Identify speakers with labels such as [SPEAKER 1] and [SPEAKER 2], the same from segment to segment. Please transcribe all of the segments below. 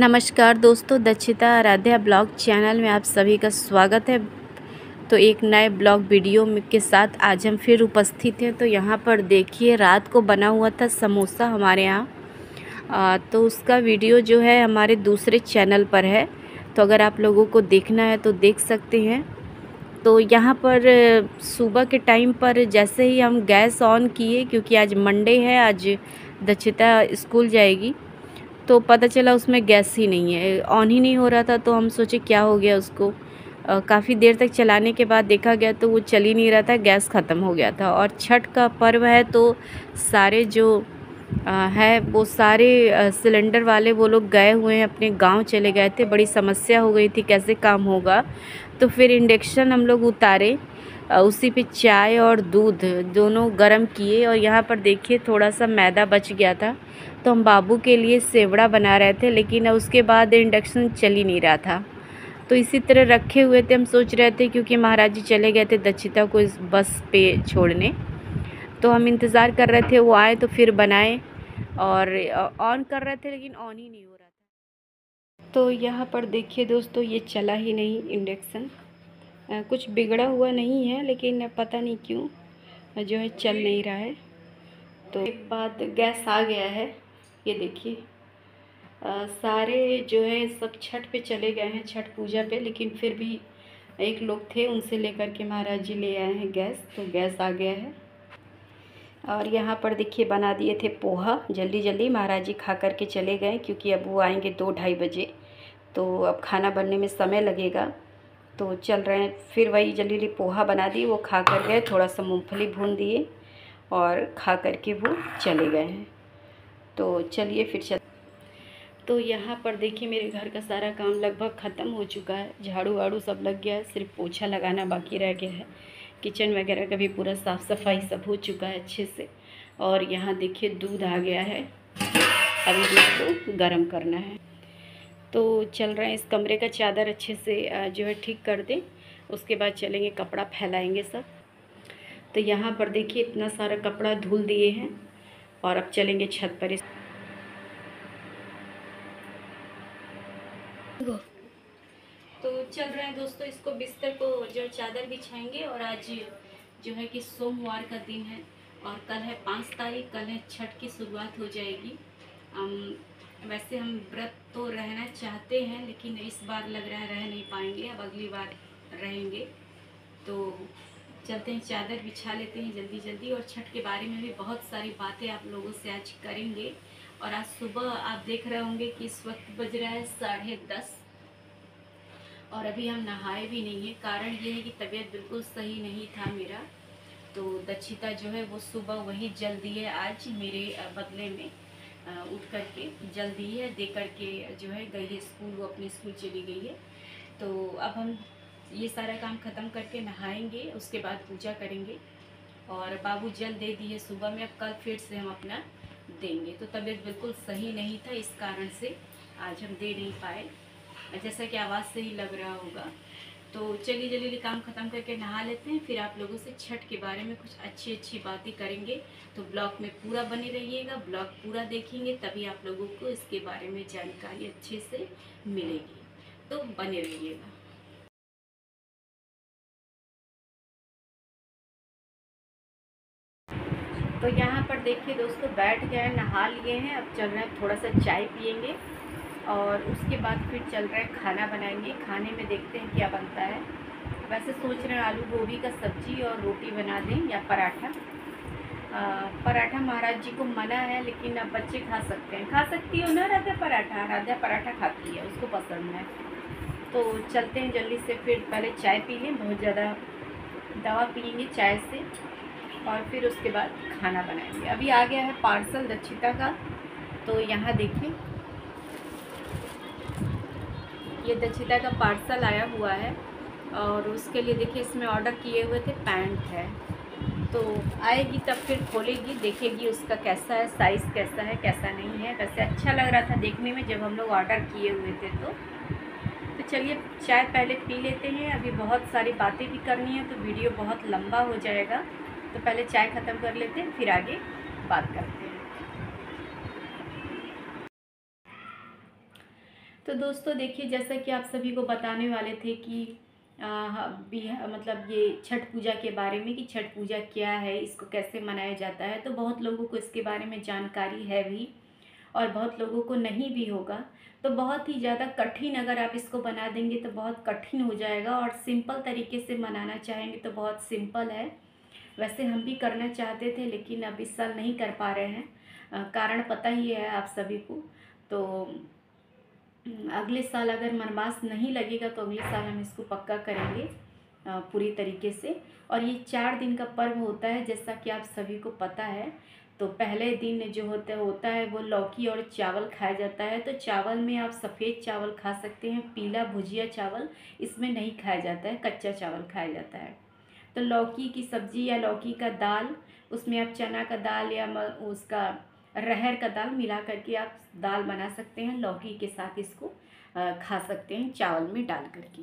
[SPEAKER 1] नमस्कार दोस्तों, Dakshita Aaradhya blog channel में आप सभी का स्वागत है। तो एक नए ब्लॉग वीडियो के साथ आज हम फिर उपस्थित हैं। तो यहाँ पर देखिए, रात को बना हुआ था समोसा हमारे यहाँ। तो उसका वीडियो जो है हमारे दूसरे चैनल पर है, तो अगर आप लोगों को देखना है तो देख सकते हैं। तो यहाँ पर सुबह के टाइम पर जैसे ही हम गैस ऑन किए, क्योंकि आज मंडे है, आज दक्षिता स्कूल जाएगी, तो पता चला उसमें गैस ही नहीं है, ऑन ही नहीं हो रहा था। तो हम सोचे क्या हो गया उसको। काफ़ी देर तक चलाने के बाद देखा गया तो वो चल ही नहीं रहा था, गैस ख़त्म हो गया था। और छठ का पर्व है तो सारे जो है वो सारे सिलेंडर वाले वो लोग गए हुए हैं, अपने गांव चले गए थे। बड़ी समस्या हो गई थी कैसे काम होगा। तो फिर इंडक्शन हम लोग उतारे, उसी पे चाय और दूध दोनों गरम किए। और यहाँ पर देखिए थोड़ा सा मैदा बच गया था, तो हम बाबू के लिए सेवड़ा बना रहे थे, लेकिन उसके बाद इंडक्शन चल ही नहीं रहा था। तो इसी तरह रखे हुए थे। हम सोच रहे थे, क्योंकि महाराज जी चले गए थे दक्षिता को इस बस पे छोड़ने, तो हम इंतज़ार कर रहे थे वो आए तो फिर बनाए। और ऑन कर रहे थे लेकिन ऑन ही नहीं हो रहा था। तो यहाँ पर देखिए दोस्तों, ये चला ही नहीं इंडक्शन। कुछ बिगड़ा हुआ नहीं है, लेकिन पता नहीं क्यों जो है चल नहीं रहा है। तो एक बाद गैस आ गया है, ये देखिए। सारे जो है सब छठ पे चले गए हैं, छठ पूजा पे, लेकिन फिर भी एक लोग थे, उनसे लेकर के महाराज जी ले आए हैं गैस। तो गैस आ गया है। और यहाँ पर देखिए बना दिए थे पोहा जल्दी जल्दी। महाराज जी खा करके चले गए, क्योंकि अब वो आएंगे 2-2:30 बजे, तो अब खाना बनने में समय लगेगा। तो चल रहे हैं, फिर वही जल्दी जल्दी पोहा बना दी, वो खा कर गए। थोड़ा सा मूंगफली भून दिए और खा करके वो चले गए हैं। तो चलिए फिर चल। तो यहाँ पर देखिए मेरे घर का सारा काम लगभग ख़त्म हो चुका है। झाड़ू वाड़ू सब लग गया है, सिर्फ पोछा लगाना बाकी रह गया है। किचन वगैरह का भी पूरा साफ़ सफाई सब हो चुका है अच्छे से। और यहाँ देखिए दूध आ गया है, अभी दूध को गर्म करना है। तो चल रहे हैं, इस कमरे का चादर अच्छे से जो है ठीक कर दें, उसके बाद चलेंगे कपड़ा फैलाएंगे सब। तो यहाँ पर देखिए इतना सारा कपड़ा धुल दिए हैं, और अब चलेंगे छत पर। तो चल रहे हैं दोस्तों, इसको बिस्तर को जो चादर बिछाएंगे। और आज जो है कि सोमवार का दिन है, और कल है 5 तारीख, कल है छठ की शुरुआत हो जाएगी। वैसे हम व्रत तो रहना चाहते हैं, लेकिन इस बार लग रहा है रह नहीं पाएंगे, अब अगली बार रहेंगे। तो चलते हैं, चादर बिछा लेते हैं जल्दी जल्दी। और छठ के बारे में भी बहुत सारी बातें आप लोगों से आज करेंगे। और आज सुबह आप देख रहे होंगे कि इस वक्त बज रहा है 10:30, और अभी हम नहाए भी नहीं है। कारण ये है कि तबीयत बिल्कुल सही नहीं था मेरा। तो दक्षिता जो है वो सुबह वही जल दी है आज मेरे बदले में। उठ करके जल दी है, दे करके जो है गई है स्कूल, वो अपने स्कूल चली गई है। तो अब हम ये सारा काम ख़त्म करके नहाएंगे, उसके बाद पूजा करेंगे। और बाबू जल दे दी है सुबह में, अब कल फिर से हम अपना देंगे। तो तबीयत बिल्कुल सही नहीं था, इस कारण से आज हम दे नहीं पाए, जैसा कि आवाज़ से ही लग रहा होगा। तो चलिए जल्दी जल्दी काम ख़त्म करके नहा लेते हैं, फिर आप लोगों से छठ के बारे में कुछ अच्छी अच्छी बातें करेंगे। तो ब्लॉग में पूरा बने रहिएगा, ब्लॉग पूरा देखेंगे तभी आप लोगों को इसके बारे में जानकारी अच्छे से मिलेगी। तो बने रहिएगा। तो यहाँ पर देखिए दोस्तों, बैठ गए हैं, नहा लिए हैं, अब चल रहे हैं थोड़ा सा चाय पियेंगे, और उसके बाद फिर चल रहे हैं खाना बनाएंगे। खाने में देखते हैं क्या बनता है। वैसे सोच रहे हैं आलू गोभी का सब्जी और रोटी बना दें, या पराठा। पराठा महाराज जी को मना है, लेकिन अब बच्चे खा सकते हैं। खा सकती हो ना राधा पराठा? राधा पराठा खाती है, उसको पसंद है। तो चलते हैं जल्दी से, फिर पहले चाय पी लें, बहुत ज़्यादा दवा पियेंगे चाय से, और फिर उसके बाद खाना बनाएंगे। अभी आ गया है पार्सल दक्षिता का। तो यहाँ देखिए, ये दक्षिता का पार्सल आया हुआ है, और उसके लिए देखिए इसमें ऑर्डर किए हुए थे, पैंट है। तो आएगी तब फिर खोलेगी, देखेगी उसका कैसा है, साइज़ कैसा है कैसा नहीं है। वैसे अच्छा लग रहा था देखने में जब हम लोग ऑर्डर किए हुए थे। तो चलिए चाय पहले पी लेते हैं, अभी बहुत सारी बातें भी करनी है, तो वीडियो बहुत लंबा हो जाएगा। तो पहले चाय ख़त्म कर लेते हैं, फिर आगे बात करते हैं। तो दोस्तों देखिए, जैसा कि आप सभी को बताने वाले थे कि मतलब ये छठ पूजा के बारे में कि छठ पूजा क्या है, इसको कैसे मनाया जाता है। तो बहुत लोगों को इसके बारे में जानकारी है भी और बहुत लोगों को नहीं भी होगा। तो बहुत ही ज़्यादा कठिन अगर आप इसको बना देंगे तो बहुत कठिन हो जाएगा, और सिंपल तरीके से मनाना चाहेंगे तो बहुत सिंपल है। वैसे हम भी करना चाहते थे लेकिन अब इस साल नहीं कर पा रहे हैं। कारण पता ही है आप सभी को। तो अगले साल अगर मनमास नहीं लगेगा तो अगले साल हम इसको पक्का करेंगे पूरी तरीके से। और ये 4 दिन का पर्व होता है, जैसा कि आप सभी को पता है। तो पहले दिन जो होता है वो लौकी और चावल खाया जाता है। तो चावल में आप सफ़ेद चावल खा सकते हैं, पीला भुजिया चावल इसमें नहीं खाया जाता है, कच्चा चावल खाया जाता है। तो लौकी की सब्ज़ी या लौकी का दाल, उसमें आप चना का दाल या उसका अरहर का दाल मिला करके आप दाल बना सकते हैं, लौकी के साथ इसको खा सकते हैं चावल में डाल करके।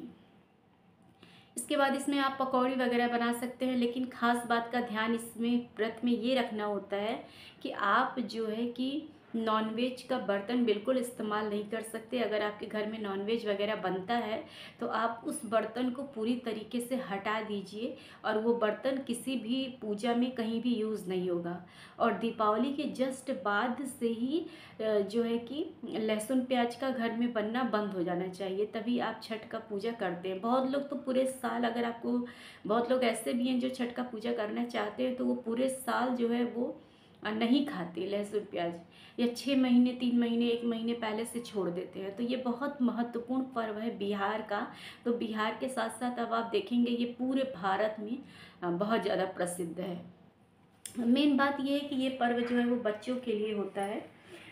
[SPEAKER 1] इसके बाद इसमें आप पकौड़ी वगैरह बना सकते हैं, लेकिन ख़ास बात का ध्यान इसमें व्रत में ये रखना होता है कि आप जो है कि नॉनवेज का बर्तन बिल्कुल इस्तेमाल नहीं कर सकते। अगर आपके घर में नॉनवेज वगैरह बनता है तो आप उस बर्तन को पूरी तरीके से हटा दीजिए, और वो बर्तन किसी भी पूजा में कहीं भी यूज़ नहीं होगा। और दीपावली के जस्ट बाद से ही जो है कि लहसुन प्याज का घर में बनना बंद हो जाना चाहिए, तभी आप छठ का पूजा करते हैं। बहुत लोग तो पूरे साल, अगर आपको, बहुत लोग ऐसे भी हैं जो छठ का पूजा करना चाहते हैं तो वो पूरे साल जो है वो नहीं खाते लहसुन प्याज, या 6 महीने 3 महीने 1 महीने पहले से छोड़ देते हैं। तो ये बहुत महत्वपूर्ण पर्व है बिहार का। तो बिहार के साथ साथ अब आप देखेंगे ये पूरे भारत में बहुत ज़्यादा प्रसिद्ध है। मेन बात ये है कि ये पर्व जो है वो बच्चों के लिए होता है।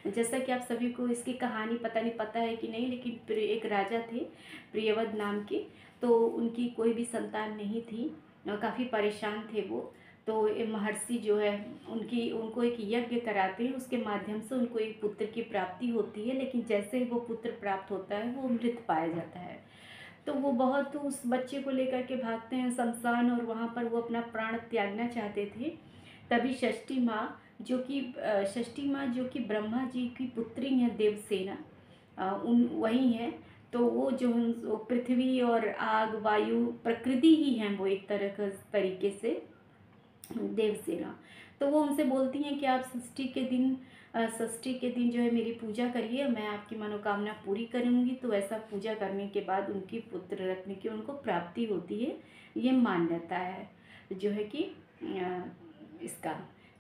[SPEAKER 1] जैसा कि आप सभी को इसकी कहानी पता नहीं पता है कि नहीं, लेकिन एक राजा थे प्रियव्रत नाम के। तो उनकी कोई भी संतान नहीं थी, काफ़ी परेशान थे वो। तो ये महर्षि जो है उनको एक यज्ञ कराते हैं, उसके माध्यम से उनको एक पुत्र की प्राप्ति होती है। लेकिन जैसे ही वो पुत्र प्राप्त होता है वो मृत पाया जाता है। तो वो बहुत उस बच्चे को लेकर के भागते हैं शमशान, और वहाँ पर वो अपना प्राण त्यागना चाहते थे। तभी षष्ठी माँ जो कि ब्रह्मा जी की पुत्री हैं देवसेना, उन वही हैं। तो वो जो वो पृथ्वी और आग वायु प्रकृति ही हैं, वो एक तरह का तरीके से देवसेना। तो वो उनसे बोलती हैं कि आप षष्ठी के दिन जो है मेरी पूजा करिए, मैं आपकी मनोकामना पूरी करूँगी। तो ऐसा पूजा करने के बाद उनकी पुत्र रत्न की उनको प्राप्ति होती है। ये मान्यता है जो है कि इसका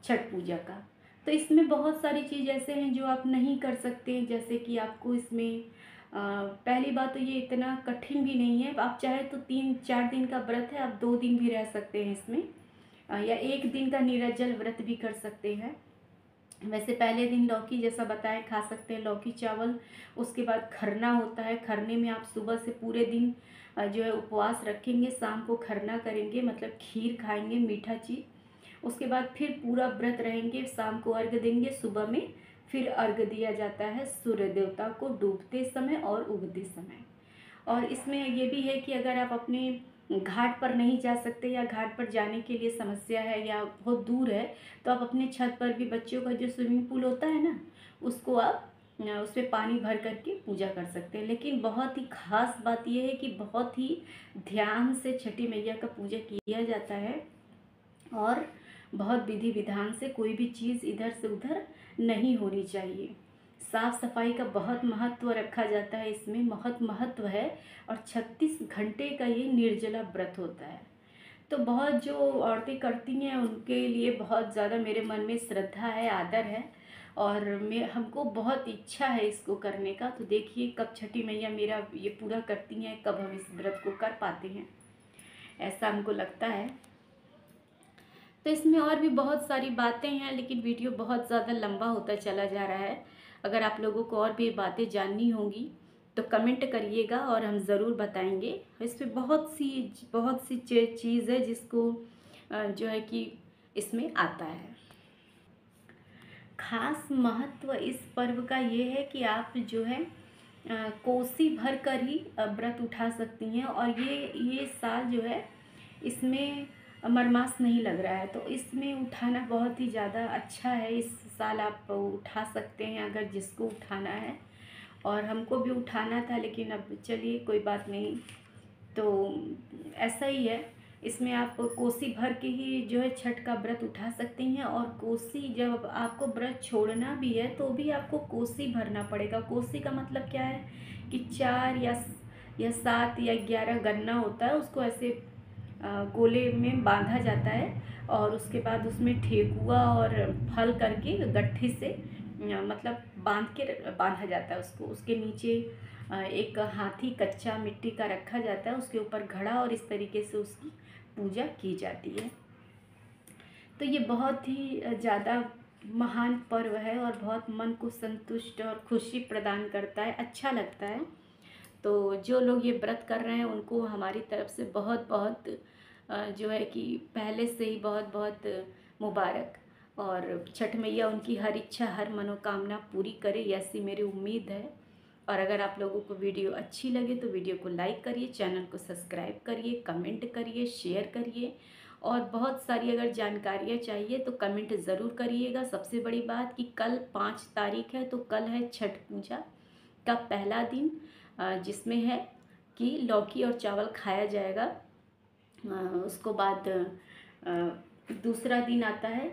[SPEAKER 1] छठ पूजा का। तो इसमें बहुत सारी चीज़ ऐसे हैं जो आप नहीं कर सकते, जैसे कि आपको इसमें पहली बात तो ये इतना कठिन भी नहीं है। आप चाहे तो 3-4 दिन का व्रत है, आप 2 दिन भी रह सकते हैं इसमें, या 1 दिन का निर्जल व्रत भी कर सकते हैं। वैसे पहले दिन लौकी जैसा बताएं खा सकते हैं, लौकी चावल। उसके बाद खरना होता है, खरने में आप सुबह से पूरे दिन जो है उपवास रखेंगे, शाम को खरना करेंगे, मतलब खीर खाएंगे, मीठा चीज़। उसके बाद फिर पूरा व्रत रहेंगे, शाम को अर्घ देंगे, सुबह में फिर अर्घ दिया जाता है सूर्य देवता को डूबते समय और उगते समय। और इसमें ये भी है कि अगर आप अपने घाट पर नहीं जा सकते, या घाट पर जाने के लिए समस्या है या बहुत दूर है, तो आप अपने छत पर भी बच्चों का जो स्विमिंग पूल होता है ना, उसको आप उसमें पानी भर करके पूजा कर सकते हैं। लेकिन बहुत ही ख़ास बात यह है कि बहुत ही ध्यान से छठी मैया का पूजा किया जाता है, और बहुत विधि विधान से, कोई भी चीज़ इधर से उधर नहीं होनी चाहिए। साफ़ सफाई का बहुत महत्व रखा जाता है, इसमें बहुत महत्व है। और 36 घंटे का ये निर्जला व्रत होता है। तो बहुत जो औरतें करती हैं उनके लिए बहुत ज़्यादा मेरे मन में श्रद्धा है, आदर है, और हमको बहुत इच्छा है इसको करने का। तो देखिए कब छठी मैया मेरा ये पूरा करती हैं, कब हम इस व्रत को कर पाते हैं, ऐसा हमको लगता है। तो इसमें और भी बहुत सारी बातें हैं, लेकिन वीडियो बहुत ज़्यादा लंबा होता चला जा रहा है। अगर आप लोगों को और भी बातें जाननी होंगी तो कमेंट करिएगा और हम ज़रूर बताएंगे। इसमें बहुत सी चीज़ है जिसको जो है कि इसमें आता है। खास महत्व इस पर्व का ये है कि आप जो है कोसी भर कर ही व्रत उठा सकती हैं, और ये साल जो है इसमें मरमास नहीं लग रहा है, तो इसमें उठाना बहुत ही ज़्यादा अच्छा है। इस साल आप उठा सकते हैं अगर जिसको उठाना है। और हमको भी उठाना था, लेकिन अब चलिए कोई बात नहीं। तो ऐसा ही है, इसमें आप कोसी भर के ही जो है छठ का व्रत उठा सकती हैं। और कोसी जब आपको व्रत छोड़ना भी है तो भी आपको कोसी भरना पड़ेगा। कोसी का मतलब क्या है कि 4 या 7 या 11 गन्ना होता है, उसको ऐसे गोले में बांधा जाता है और उसके बाद उसमें ठेकुआ और फल करके गट्ठी से मतलब बांधा जाता है उसको। उसके नीचे एक हाथी कच्चा मिट्टी का रखा जाता है, उसके ऊपर घड़ा, और इस तरीके से उसकी पूजा की जाती है। तो ये बहुत ही ज़्यादा महान पर्व है और बहुत मन को संतुष्ट और खुशी प्रदान करता है, अच्छा लगता है। तो जो लोग ये व्रत कर रहे हैं उनको हमारी तरफ से बहुत बहुत जो है कि पहले से ही बहुत बहुत मुबारक। और छठ मैया उनकी हर इच्छा हर मनोकामना पूरी करे, ऐसी मेरी उम्मीद है। और अगर आप लोगों को वीडियो अच्छी लगे तो वीडियो को लाइक करिए, चैनल को सब्सक्राइब करिए, कमेंट करिए, शेयर करिए। और बहुत सारी अगर जानकारियाँ चाहिए तो कमेंट ज़रूर करिएगा। सबसे बड़ी बात कि कल 5 तारीख है, तो कल है छठ पूजा का पहला दिन, जिसमें है कि लौकी और चावल खाया जाएगा। उसको बाद दूसरा दिन आता है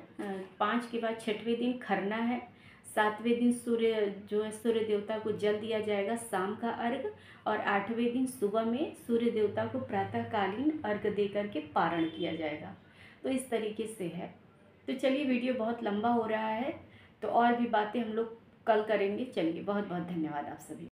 [SPEAKER 1] 5 के बाद 6वें दिन खरना है। 7वें दिन सूर्य देवता को जल दिया जाएगा शाम का अर्घ। और 8वें दिन सुबह में सूर्य देवता को प्रातःकालीन अर्घ दे करके पारण किया जाएगा। तो इस तरीके से है। तो चलिए, वीडियो बहुत लंबा हो रहा है, तो और भी बातें हम लोग कल करेंगे। चलिए, बहुत बहुत धन्यवाद आप सभी।